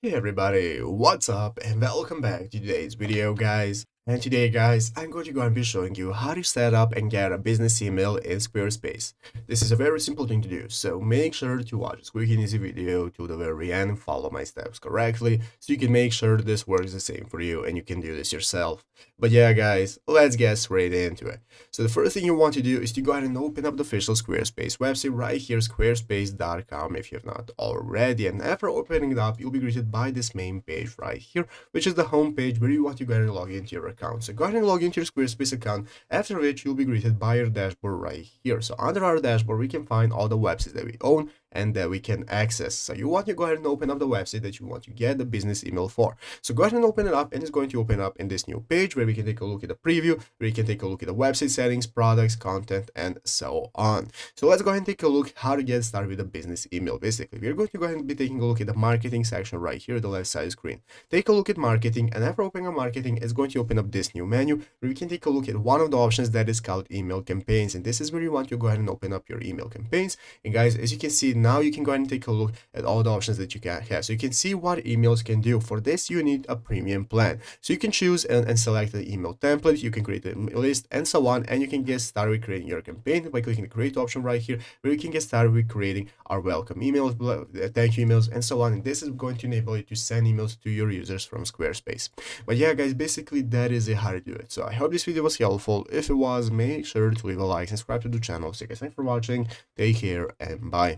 Hey everybody, what's up and welcome back to today's video guys. And today guys, I'm going to go and be showing you how to set up and get a business email in Squarespace. This is a very simple thing to do, so make sure to watch this quick and easy video to the very end and follow my steps correctly so you can make sure this works the same for you and you can do this yourself. But yeah guys, let's get straight into it. So the first thing you want to do is to go ahead and open up the official Squarespace website right here, squarespace.com if you have not already. And after opening it up, you'll be greeted by this main page right here, which is the home page where you want to go ahead and log into your account. So go ahead and log into your Squarespace account, after which you'll be greeted by your dashboard right here. So under our dashboard, we can find all the websites that we own and that we can access. So you want to go ahead and open up the website that you want to get the business email for. So go ahead and open it up, and it's going to open up in this new page where we can take a look at the preview, where you can take a look at the website settings, products, content, and so on. So let's go ahead and take a look how to get started with a business email. Basically, we're going to go ahead and be taking a look at the marketing section right here at the left side screen. Take a look at marketing, and after opening up marketing, it's going to open up this new menu where we can take a look at one of the options that is called email campaigns. And this is where you want to go ahead and open up your email campaigns. And guys, as you can see, now you can go ahead and take a look at all the options that you can have. So you can see what emails can do. For this, you need a premium plan. So you can choose and select the email template. You can create a list and so on. And you can get started with creating your campaign by clicking the create option right here, where you can get started with creating our welcome emails, thank you emails, and so on. And this is going to enable you to send emails to your users from Squarespace. But yeah, guys, basically that is how to do it. So I hope this video was helpful. If it was, make sure to leave a like and subscribe to the channel. So guys, thanks for watching. Take care and bye.